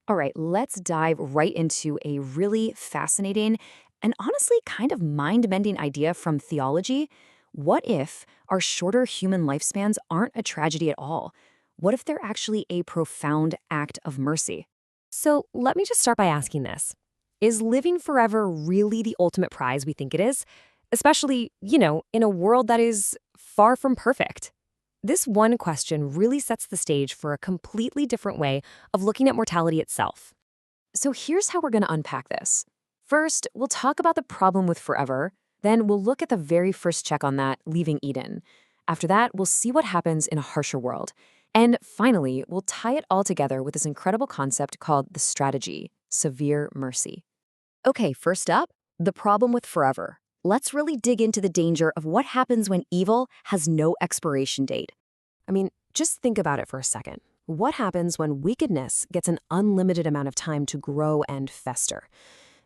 All right, let's dive right into a really fascinating and honestly kind of mind-bending idea from theology. What if our shorter human lifespans aren't a tragedy at all? What if they're actually a profound act of mercy? So let me just start by asking this. Is living forever really the ultimate prize we think it is? Especially, in a world that is far from perfect. This one question really sets the stage for a completely different way of looking at mortality itself. So here's how we're going to unpack this. First, we'll talk about the problem with forever. Then we'll look at the very first check on that, leaving Eden. After that, we'll see what happens in a harsher world. And finally, we'll tie it all together with this incredible concept called the strategy, severe mercy. Okay, first up, the problem with forever. Let's really dig into the danger of what happens when evil has no expiration date. I mean, just think about it for a second. What happens when wickedness gets an unlimited amount of time to grow and fester?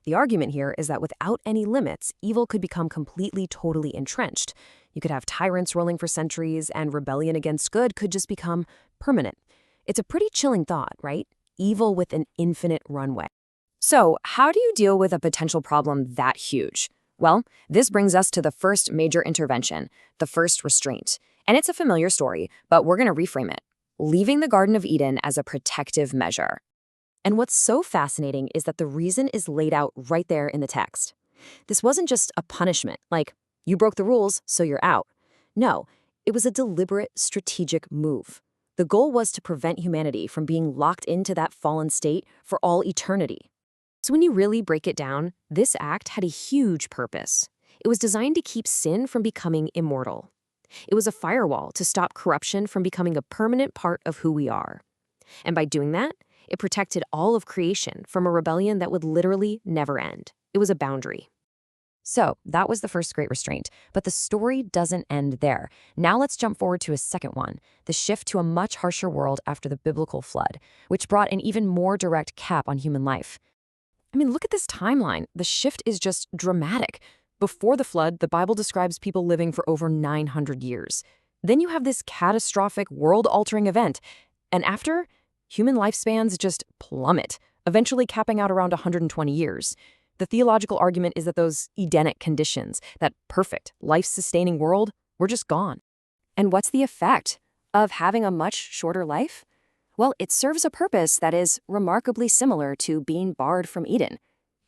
The argument here is that without any limits, evil could become completely, totally entrenched. You could have tyrants ruling for centuries, and rebellion against good could just become permanent. It's a pretty chilling thought, right? Evil with an infinite runway. So, how do you deal with a potential problem that huge? Well, this brings us to the first major intervention, the first restraint. And it's a familiar story, but we're going to reframe it. Leaving the Garden of Eden as a protective measure. And what's so fascinating is that the reason is laid out right there in the text. This wasn't just a punishment, like, you broke the rules, so you're out. No, it was a deliberate, strategic move. The goal was to prevent humanity from being locked into that fallen state for all eternity. So when you really break it down, this act had a huge purpose. It was designed to keep sin from becoming immortal. It was a firewall to stop corruption from becoming a permanent part of who we are. And by doing that, it protected all of creation from a rebellion that would literally never end. It was a boundary. So that was the first great restraint, but the story doesn't end there. Now let's jump forward to a second one, the shift to a much harsher world after the biblical flood, which brought an even more direct cap on human life. I mean, look at this timeline. The shift is just dramatic. Before the flood, the Bible describes people living for over 900 years. Then you have this catastrophic, world-altering event. And after, human lifespans just plummet, eventually capping out around 120 years. The theological argument is that those Edenic conditions, that perfect, life-sustaining world, were just gone. And what's the effect of having a much shorter life? Well, it serves a purpose that is remarkably similar to being barred from Eden.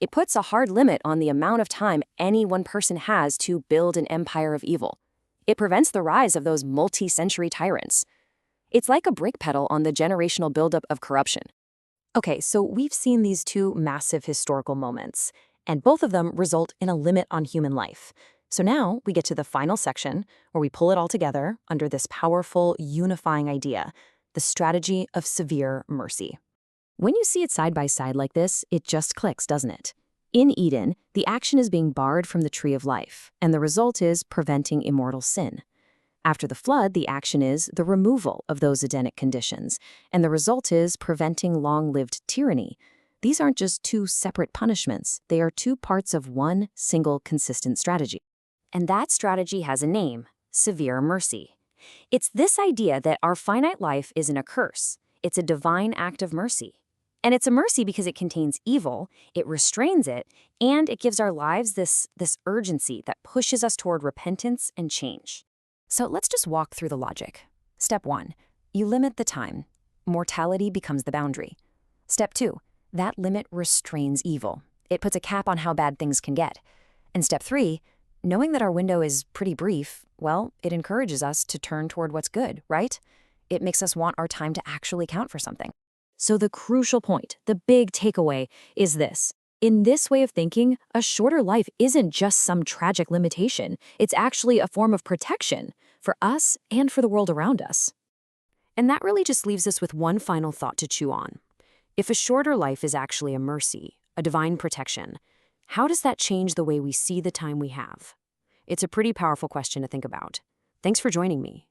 It puts a hard limit on the amount of time any one person has to build an empire of evil. It prevents the rise of those multi-century tyrants. It's like a brake pedal on the generational buildup of corruption. Okay, so we've seen these two massive historical moments, and both of them result in a limit on human life. So now we get to the final section, where we pull it all together under this powerful, unifying idea, the strategy of severe mercy. When you see it side by side like this, it just clicks, doesn't it? In Eden, the action is being barred from the tree of life, and the result is preventing immortal sin. After the flood, the action is the removal of those Edenic conditions, and the result is preventing long-lived tyranny. These aren't just two separate punishments, they are two parts of one single consistent strategy. And that strategy has a name, severe mercy. It's this idea that our finite life isn't a curse. It's a divine act of mercy. And it's a mercy because it contains evil, it restrains it, and it gives our lives this urgency that pushes us toward repentance and change. So let's just walk through the logic. Step 1, you limit the time. Mortality becomes the boundary. Step 2, that limit restrains evil. It puts a cap on how bad things can get. And step 3, knowing that our window is pretty brief, well, it encourages us to turn toward what's good, right? It makes us want our time to actually count for something. So the crucial point, the big takeaway, is this. In this way of thinking, a shorter life isn't just some tragic limitation. It's actually a form of protection for us and for the world around us. And that really just leaves us with one final thought to chew on. If a shorter life is actually a mercy, a divine protection, how does that change the way we see the time we have? It's a pretty powerful question to think about. Thanks for joining me.